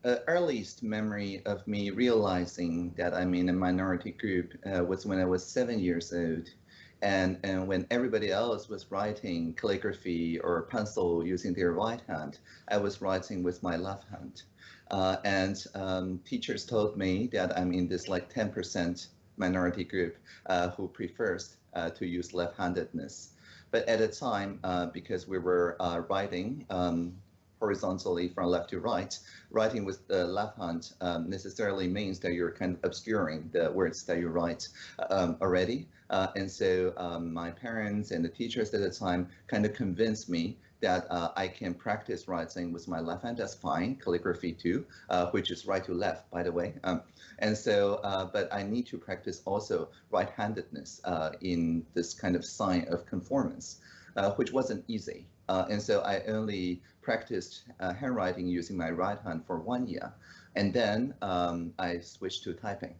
earliest memory of me realizing that I'm in a minority group was when I was 7 years old. And when everybody else was writing calligraphy or pencil using their right hand, I was writing with my left hand. And teachers told me that I'm in this like 10% minority group who prefers to use left-handedness. But at the time, because we were writing horizontally from left to right, writing with the left hand necessarily means that you're kind of obscuring the words that you write already. And so my parents and the teachers at the time kind of convinced me that I can practice writing with my left hand. That's fine. Calligraphy too, which is right to left, by the way. And so, but I need to practice also right-handedness in this kind of sign of conformance, which wasn't easy. And so I only practiced handwriting using my right hand for 1 year. And then I switched to typing,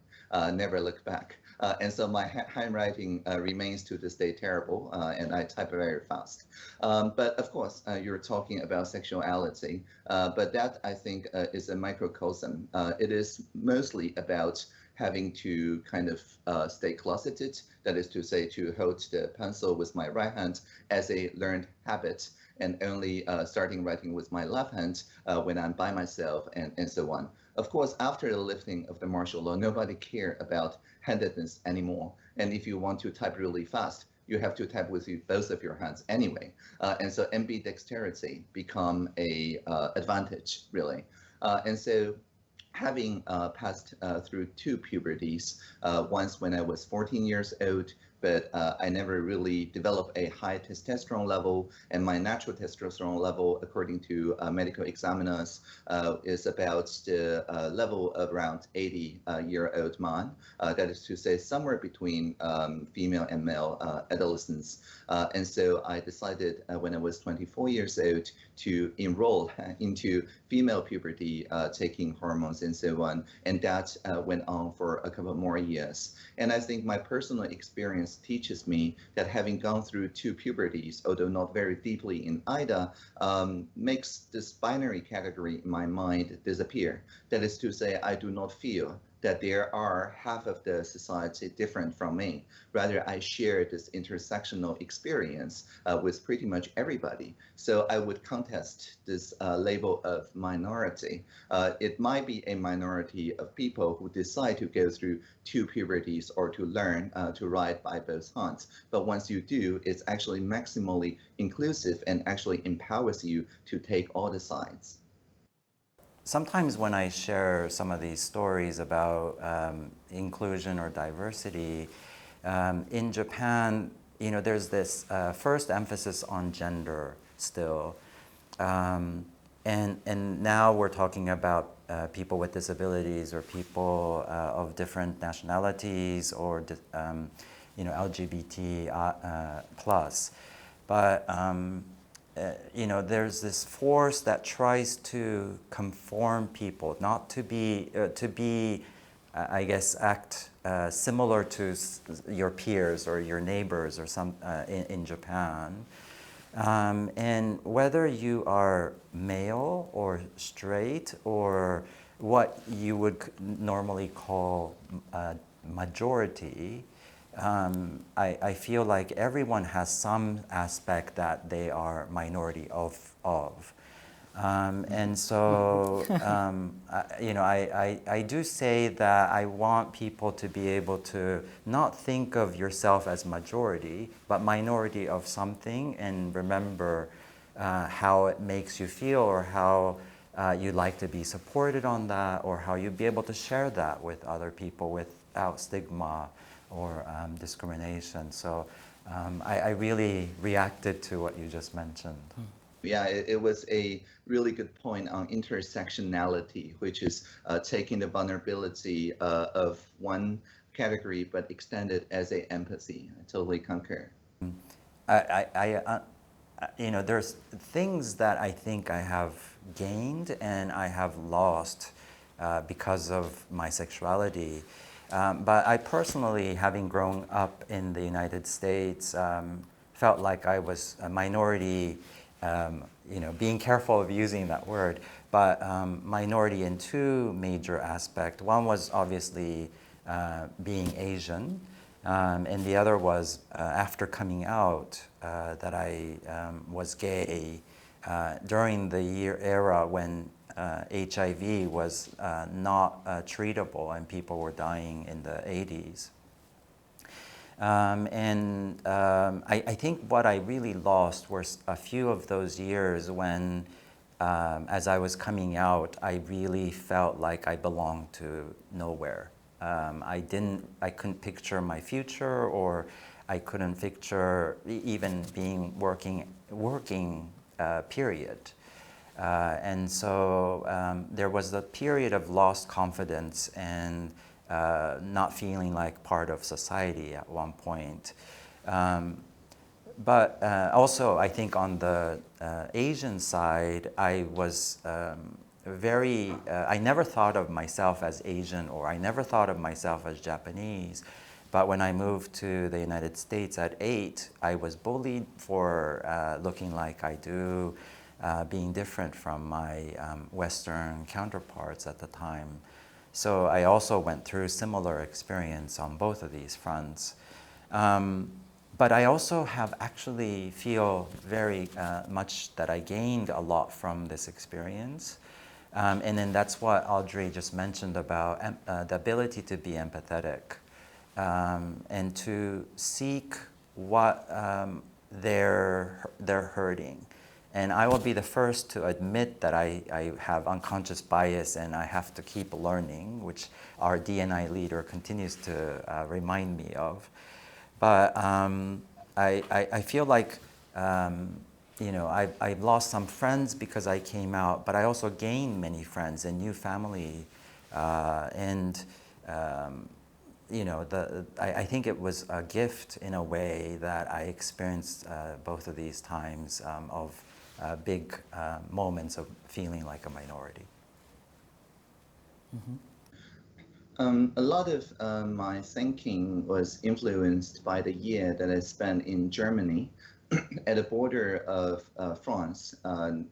never looked back. And so my handwriting remains to this day terrible, and I type very fast. But of course, you're talking about sexuality, but that I think is a microcosm. It is mostly about having to kind of stay closeted, that is to say, to hold the pencil with my right hand as a learned habit, and only starting writing with my left hand when I'm by myself, and so on. Of course, after the lifting of the martial law, nobody cared about handedness anymore. And if you want to type really fast, you have to type with both of your hands anyway. And so ambidexterity become a advantage, really. And so having passed through two puberties, once when I was 14 years old, but I never really developed a high testosterone level, and my natural testosterone level, according to medical examiners, is about the level of around 80-year-old man. That is to say, somewhere between female and male adolescents. And so I decided when I was 24 years old to enroll into female puberty, taking hormones and so on. And that went on for a couple more years. And I think my personal experience teaches me that having gone through two puberties, although not very deeply in either, makes this binary category in my mind disappear. That is to say, I do not feel that there are half of the society different from me. Rather, I share this intersectional experience with pretty much everybody. So I would contest this label of minority. It might be a minority of people who decide to go through two puberties or to learn to write by both hands. But once you do, it's actually maximally inclusive and actually empowers you to take all the sides. Sometimes when I share some of these stories about inclusion or diversity, in Japan, there's this first emphasis on gender still. And now we're talking about people with disabilities or people of different nationalities or LGBT plus. But there's this force that tries to conform people, not to be, I guess, act similar to your peers or your neighbors or some in Japan. And whether you are male or straight or what you would normally call majority, I feel like everyone has some aspect that they are minority of. And so, I do say that I want people to be able to not think of yourself as majority, but minority of something, and remember how it makes you feel or how you'd like to be supported on that, or how you'd be able to share that with other people without stigma or discrimination. So I really reacted to what you just mentioned. Yeah, it was a really good point on intersectionality, which is taking the vulnerability of one category but extended as a empathy. I totally concur. There's things that I think I have gained and I have lost because of my sexuality. But I personally, having grown up in the United States, felt like I was a minority being careful of using that word, but minority in two major aspects. One was obviously being Asian, and the other was after coming out that I was gay during the era when HIV was not treatable and people were dying in the 80s. I think what I really lost was a few of those years when, as I was coming out, I really felt like I belonged to nowhere. I couldn't picture my future, or I couldn't picture even being working, period. And so there was a period of lost confidence and not feeling like part of society at one point. But also, I think on the Asian side, I was I never thought of myself as Asian, or I never thought of myself as Japanese. But when I moved to the United States at 8, I was bullied for looking like I do, being different from my Western counterparts at the time. So I also went through similar experience on both of these fronts. But I also have actually feel very much that I gained a lot from this experience. And then that's what Audrey just mentioned about the ability to be empathetic and to seek what they're hurting. And I will be the first to admit that I have unconscious bias and I have to keep learning, which our D&I leader continues to remind me of. But I feel like, I've lost some friends because I came out, but I also gained many friends and new family. I think it was a gift in a way that I experienced both of these times of big moments of feeling like a minority. A lot of my thinking was influenced by the year that I spent in Germany at the border of France.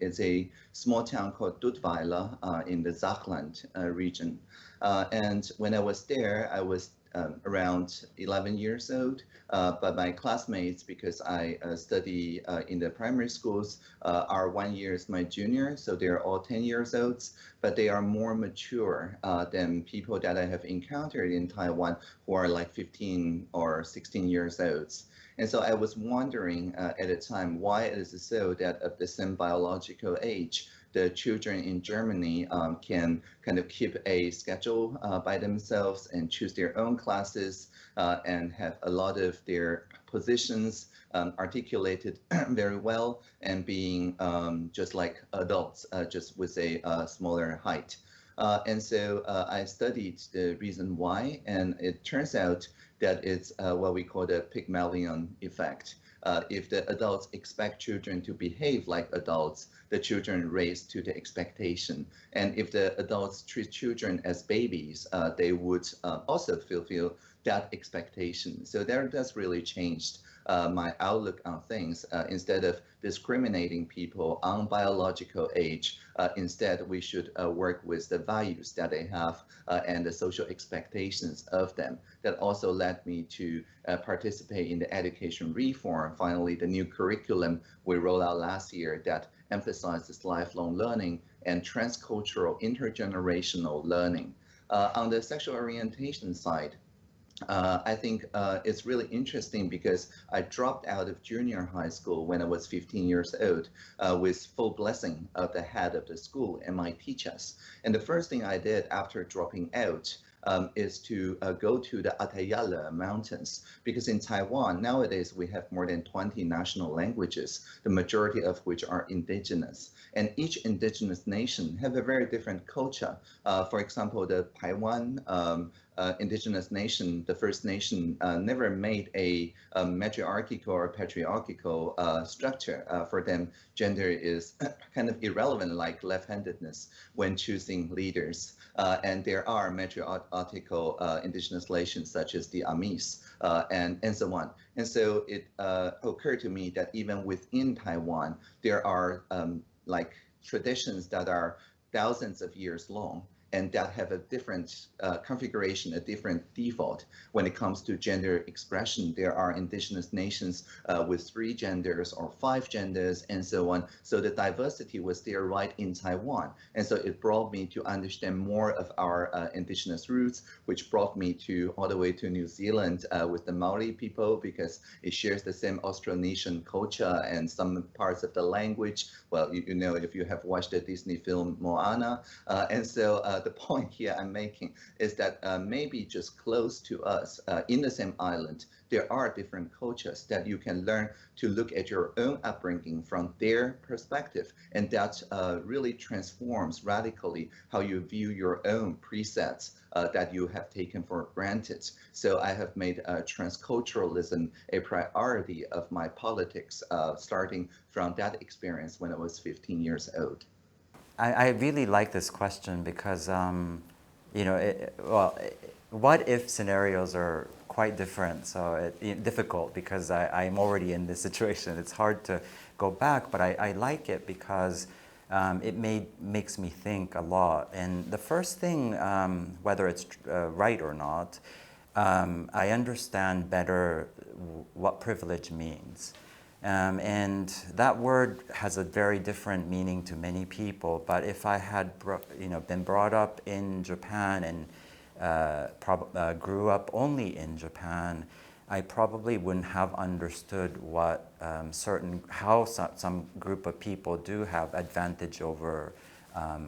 It's a small town called Duttweiler in the Saarland region. And when I was there, I was around 11 years old, but my classmates, because I study in the primary schools, are 1 year my junior, so they're all 10 years old, but they are more mature than people that I have encountered in Taiwan who are like 15 or 16 years old. And so I was wondering at the time, why it is so that at the same biological age, the children in Germany can kind of keep a schedule by themselves and choose their own classes and have a lot of their positions articulated very well and being just like adults, just with a smaller height. And so I studied the reason why, and it turns out that it's what we call the Pygmalion effect. If the adults expect children to behave like adults, the children raise to the expectation. And if the adults treat children as babies, they would also fulfill that expectation. So that's really changed my outlook on things. Instead of discriminating people on biological age, instead we should work with the values that they have and the social expectations of them. That also led me to participate in the education reform. Finally, the new curriculum we rolled out last year that emphasizes lifelong learning and transcultural intergenerational learning. On the sexual orientation side, I think it's really interesting because I dropped out of junior high school when I was 15 years old with full blessing of the head of the school and my teachers. And the first thing I did after dropping out is to go to the Atayala Mountains, because in Taiwan nowadays we have more than 20 national languages, the majority of which are indigenous. And each indigenous nation have a very different culture. For example, the Taiwan indigenous nation, the First Nation, never made a matriarchal or patriarchal structure. For them, gender is kind of irrelevant, like left-handedness when choosing leaders. And there are matriarchal indigenous nations such as the Amis and so on. And so it occurred to me that even within Taiwan, there are like traditions that are thousands of years long and that have a different configuration, a different default. When it comes to gender expression, there are indigenous nations with 3 genders or 5 genders and so on. So the diversity was there right in Taiwan. And so it brought me to understand more of our indigenous roots, which brought me to all the way to New Zealand with the Maori people, because it shares the same Austronesian culture and some parts of the language. Well, you know, if you have watched the Disney film Moana. And so the point here I'm making is that maybe just close to us in the same island, there are different cultures that you can learn to look at your own upbringing from their perspective. And that really transforms radically how you view your own presets that you have taken for granted. So I have made transculturalism a priority of my politics, starting from that experience when I was 15 years old. I really like this question because, you know, what if scenarios are quite different, so difficult because I'm already in this situation. It's hard to go back, but I like it because it makes me think a lot. And the first thing, whether it's right or not, I understand better what privilege means. And that word has a very different meaning to many people. But if I had, been brought up in Japan and grew up only in Japan, I probably wouldn't have understood what how some group of people do have advantage over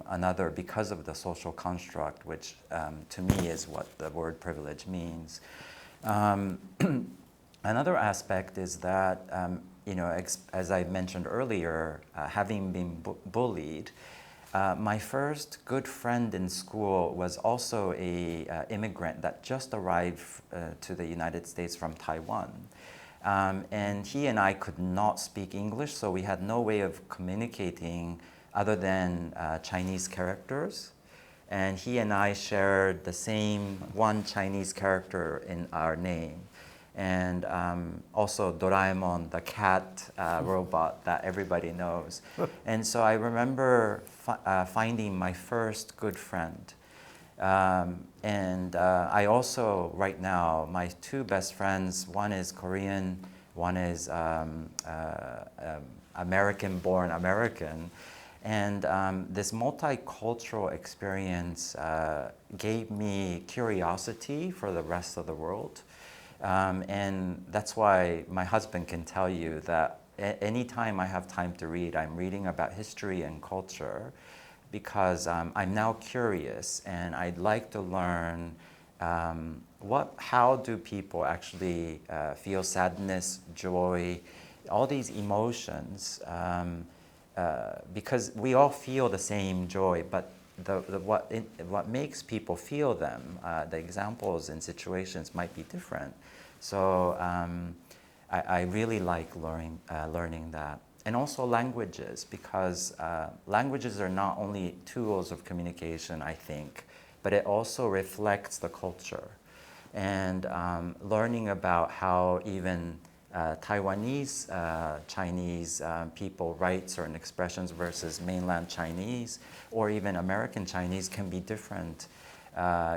another because of the social construct, which to me is what the word privilege means. Another aspect is that, as I mentioned earlier, having been bullied, my first good friend in school was also an immigrant that just arrived to the United States from Taiwan. And he and I could not speak English, so we had no way of communicating other than Chinese characters. And he and I shared the same one Chinese character in our name. And also Doraemon, the cat robot that everybody knows. And so I remember finding my first good friend. And I also, right now, my 2 best friends, one is Korean, one is American-born American. And this multicultural experience gave me curiosity for the rest of the world. And that's why my husband can tell you that anytime I have time to read, I'm reading about history and culture because I'm now curious and I'd like to learn how do people actually feel sadness, joy, all these emotions, because we all feel the same joy, but what makes people feel them, the examples and situations might be different. So I really like learning that. And also languages, because languages are not only tools of communication, I think, but it also reflects the culture. And learning about how even Taiwanese Chinese people write certain expressions versus mainland Chinese, or even American Chinese can be different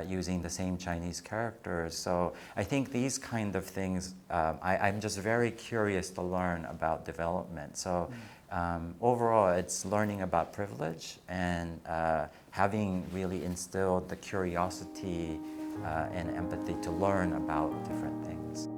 using the same Chinese characters. So I think these kind of things, I'm just very curious to learn about development. So overall, it's learning about privilege and having really instilled the curiosity and empathy to learn about different things.